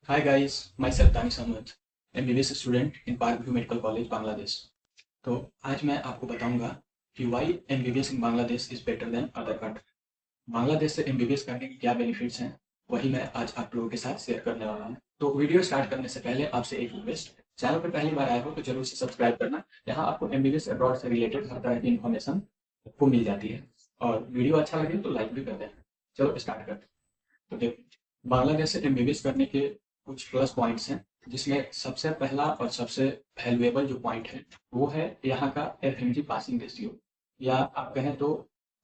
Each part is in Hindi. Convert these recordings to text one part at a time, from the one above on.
Hi guys, myself Danish Ahmed, MBBS student in Park View medical college Bangladesh. तो आज मैं आपको बताऊंगा कि why MBBS in Bangladesh is better than other country. Bangladesh से MBBS करने के क्या बेनिफिट्स हैं, वही मैं आज आप लोगों के साथ शेयर करने वाला हूँ। तो वीडियो स्टार्ट करने से पहले आपसे एक रिक्वेस्ट, चैनल पर पहली बार आए हो तो जरूर से सब्सक्राइब करना। यहाँ आपको MBBS अब्रॉड से रिलेटेड हर तरह की इन्फॉर्मेशन आपको मिल जाती है, और वीडियो अच्छा लगे तो लाइक भी कर दें। चलो स्टार्ट करते हैं। तो देखो, बांग्लादेश से MBBS करने के कुछ प्लस पॉइंट्स हैं, जिसमें सबसे पहला और सबसे वैल्यूएबल जो पॉइंट है वो है यहाँ का FMG पासिंग रेशियो, या आप कहें तो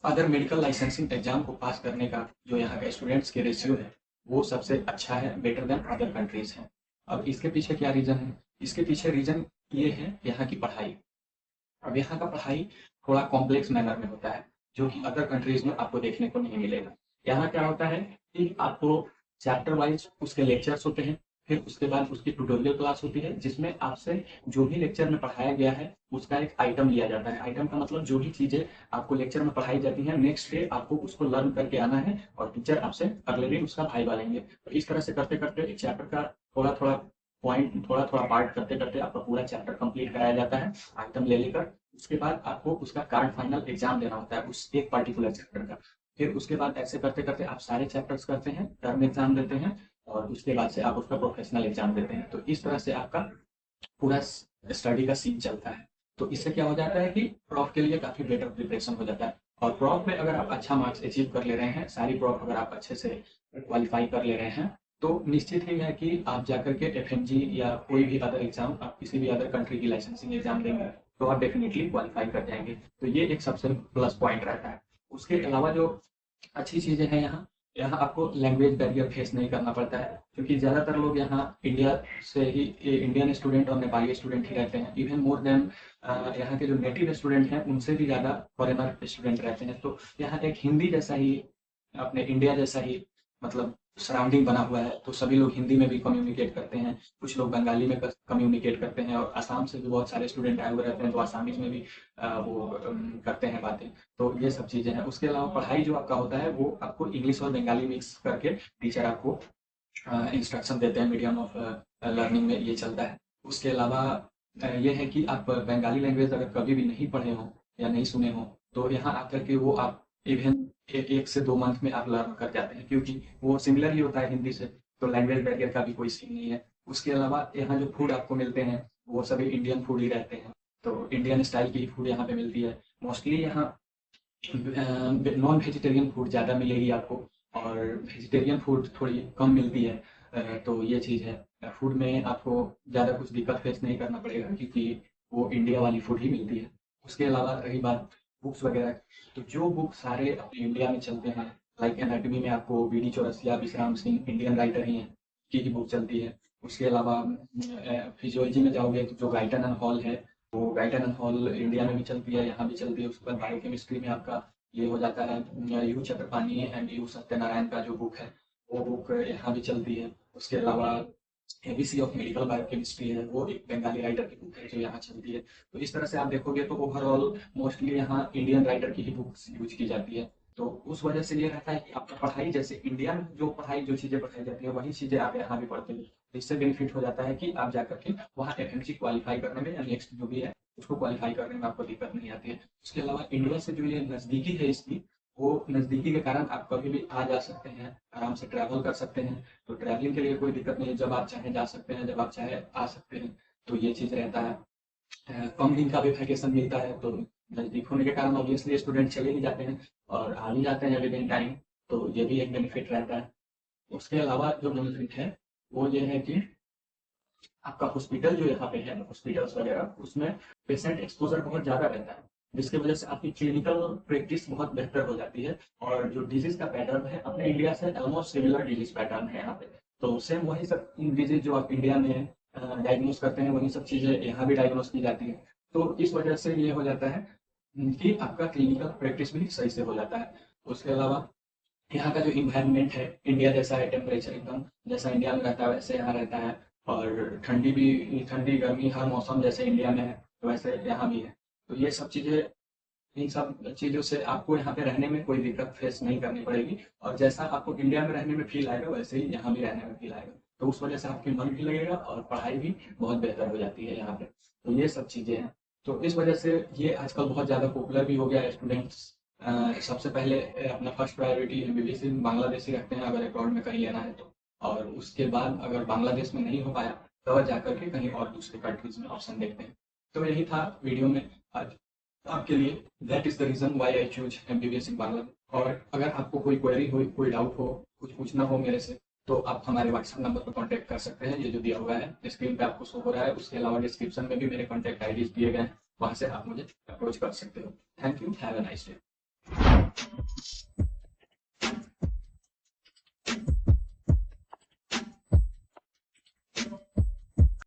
अदर मेडिकल लाइसेंसिंग एग्जाम को पास करने का जो यहाँ का स्टूडेंट्स के रेशियो है वो सबसे अच्छा है, बेटर देन अदर कंट्रीज है। अब इसके पीछे क्या रीजन है? इसके पीछे रीजन ये है यहाँ की पढ़ाई। अब यहाँ का पढ़ाई थोड़ा कॉम्प्लेक्स मैनर में होता है, जो कि अदर कंट्रीज में आपको देखने को नहीं मिलेगा। यहाँ क्या होता है कि आपको चैप्टर वाइज उसके लेक्चर्स होते हैं, फिर उसके बाद उसकी ट्यूटोरियल क्लास होती है, जिसमें आपसे जो भी लेक्चर में पढ़ाया गया है उसका एक आइटम लिया जाता है। आइटम का मतलब जो भी चीजें आपको लेक्चर में पढ़ाई जाती हैं, नेक्स्ट डे आपको उसको लर्न करके आना है और टीचर आपसे अगले दिन उसका भाइवा लेंगे। तो इस तरह से करते करते चैप्टर का थोड़ा थोड़ा पॉइंट, थोड़ा थोड़ा पार्ट करते करते आपका पूरा चैप्टर कंप्लीट कराया जाता है आइटम ले लेकर। उसके बाद आपको उसका कार्ड फाइनल एग्जाम देना होता है उस एक पर्टिकुलर चैप्टर का। फिर उसके बाद ऐसे करते करते आप सारे चैप्टर्स करते हैं, टर्म एग्जाम देते हैं, और उसके बाद से आप उसका प्रोफेशनल एग्जाम देते हैं। तो इस तरह से आपका पूरा स्टडी का सीन चलता है। तो इससे क्या हो जाता है कि प्रॉफ के लिए काफी बेटर प्रिपरेशन हो जाता है। और प्रॉफ में अगर आप अच्छा मार्क्स अचीव कर ले रहे हैं, सारी प्रॉफ अगर आप अच्छे से क्वालिफाई कर ले रहे हैं, तो निश्चित ही है कि आप जाकर के FMG या कोई भी अदर एग्जाम, आप किसी भी अदर कंट्री की लाइसेंसिंग एग्जाम देंगे तो आप डेफिनेटली क्वालिफाई कर जाएंगे। तो ये एक सबसे प्लस पॉइंट रहता है। उसके अलावा जो अच्छी चीजें हैं, यहाँ यहाँ आपको लैंग्वेज बैरियर फेस नहीं करना पड़ता है, क्योंकि ज़्यादातर लोग यहाँ इंडिया से ही, इंडियन स्टूडेंट और नेपाली स्टूडेंट ही रहते हैं। इवन मोर देन यहाँ के जो नेटिव स्टूडेंट हैं उनसे भी ज़्यादा फॉरेनर स्टूडेंट रहते हैं। तो यहाँ एक हिंदी जैसा ही, अपने इंडिया जैसा ही मतलब सराउंडिंग बना हुआ है। तो सभी लोग हिंदी में भी कम्युनिकेट करते हैं, कुछ लोग बंगाली में कम्युनिकेट करते हैं, और आसाम से भी बहुत सारे स्टूडेंट आए हुए रहते हैं तो आसामीज में भी वो करते हैं बातें। तो ये सब चीज़ें हैं। उसके अलावा पढ़ाई जो आपका होता है वो आपको इंग्लिश और बंगाली मिक्स करके टीचर आपको इंस्ट्रक्शन देते हैं, मीडियम ऑफ लर्निंग में ये चलता है। उसके अलावा ये है कि आप बंगाली लैंग्वेज अगर कभी भी नहीं पढ़े हों या नहीं सुने हों, तो यहाँ आकर के वो आप इवन 1 से 2 मंथ में आप लर्न कर जाते हैं, क्योंकि वो सिमिलर ही होता है हिंदी से। तो लैंग्वेज बैरियर का भी कोई सीन नहीं है। उसके अलावा यहाँ जो फूड आपको मिलते हैं वो सभी इंडियन फूड ही रहते हैं। तो इंडियन स्टाइल की फूड यहाँ पे मिलती है मोस्टली। यहाँ नॉन वेजिटेरियन फूड ज़्यादा मिलेगी आपको, और वेजिटेरियन फूड थोड़ी कम मिलती है। तो ये चीज़ है। फूड में आपको ज़्यादा कुछ दिक्कत फेस नहीं करना पड़ेगा, क्योंकि वो इंडिया वाली फूड ही मिलती है। उसके अलावा रही बात बुक्स वगैरह, तो जो बुक सारे अपने इंडिया में चलते हैं, लाइक एनाटॉमी में आपको BD चौरसिया, विश्राम सिंह, इंडियन राइटर ही हैं, की बुक चलती है। उसके अलावा फिजियोलॉजी में जाओगे तो जो गाइटन एंड हॉल है, वो गाइटन एंड हॉल इंडिया में भी चलती है, यहाँ भी चलती है। उसके बाद बायोकेमिस्ट्री में आपका ये हो जाता है you Chakrapani and you Satyanarayan का जो बुक है वो बुक यहाँ भी चलती है। उसके अलावा ABC ऑफ मेडिकल बायोकेमिस्ट्री है, वो एक बंगाली राइटर की बुक है जो यहाँ चलती है। तो इस तरह से आप देखोगे तो ओवरऑल मोस्टली यहाँ इंडियन राइटर की ही बुक्स यूज की जाती है। तो उस वजह से ये रहता है कि आपका पढ़ाई, जैसे इंडिया में जो पढ़ाई, जो चीज़ें पढ़ाई जाती है वही चीज़ें आप यहाँ भी पढ़ते हैं। तो इससे बेनिफिट हो जाता है कि आप जाकर के वहाँ FMC क्वालिफाई करने में या नेक्स्ट जो भी है उसको क्वालिफाई करने में आपको दिक्कत नहीं आती है। उसके अलावा इंडिया से जो ये नज़दीकी है इसकी, वो नज़दीकी के कारण आप कभी भी आ जा सकते हैं, आराम से ट्रैवल कर सकते हैं। तो ट्रैवलिंग के लिए कोई दिक्कत नहीं है, जब आप चाहें जा सकते हैं, जब आप चाहें आ सकते हैं। तो ये चीज़ रहता है। कम दिन का भी वैकेशन मिलता है, तो नज़दीक होने के कारण ऑब्वियसली स्टूडेंट चले ही जाते हैं और आ भी जाते हैं विद इन टाइम। तो ये भी एक बेनिफिट रहता है। उसके अलावा जो बेनिफिट है वो ये है कि आपका हॉस्पिटल जो यहाँ पे है, हॉस्पिटल्स वगैरह, उसमें पेशेंट एक्सपोजर बहुत ज़्यादा रहता है, जिसकी वजह से आपकी क्लिनिकल प्रैक्टिस बहुत बेहतर हो जाती है। और जो डिजीज का पैटर्न है अपने इंडिया से ऑलमोस्ट सिमिलर डिजीज पैटर्न है यहाँ पे। तो सेम वही सब डिजीज जो आप इंडिया में डायग्नोस करते हैं वही सब चीज़ें यहाँ भी डायग्नोस की जाती है। तो इस वजह से ये हो जाता है कि आपका क्लिनिकल प्रैक्टिस भी सही से हो जाता है। उसके अलावा यहाँ का जो इन्वायरमेंट है इंडिया जैसा है, टेम्परेचर एकदम जैसा इंडिया में रहता है वैसे यहाँ रहता है। और ठंडी भी, ठंडी गर्मी हर मौसम जैसे इंडिया में है वैसे यहाँ भी है। तो ये सब चीज़ें, इन सब चीज़ों से आपको यहाँ पे रहने में कोई दिक्कत फेस नहीं करनी पड़ेगी, और जैसा आपको इंडिया में रहने में फील आएगा वैसे ही यहाँ भी रहने में फील आएगा। तो उस वजह से आपकी मन भी लगेगा और पढ़ाई भी बहुत बेहतर हो जाती है यहाँ पे। तो ये सब चीज़ें हैं। तो इस वजह से ये आजकल बहुत ज़्यादा पॉपुलर भी हो गया है। स्टूडेंट्स सबसे पहले अपना first priority MBBS in Bangladesh ही रखते हैं अगर अब्रॉड में कहीं लेना है तो। और उसके बाद अगर बांग्लादेश में नहीं हो पाया तो जाकर के कहीं और दूसरे कंट्रीज में ऑप्शन देखते हैं। तो यही था वीडियो में आज आपके लिए। That is the reason why I choose MBBS in Bangladesh. और अगर आपको कोई क्वेरी हो, कोई डाउट हो, कुछ पूछना हो मेरे से, तो आप हमारे व्हाट्सएप नंबर पर कांटेक्ट कर सकते हैं, ये जो दिया हुआ है स्क्रीन पे आपको शो हो रहा है। उसके अलावा डिस्क्रिप्शन में भी मेरे कांटेक्ट आईडीज दिए गए हैं, वहां से आप मुझे अप्रोच कर सकते हो। Thank you, have a nice day.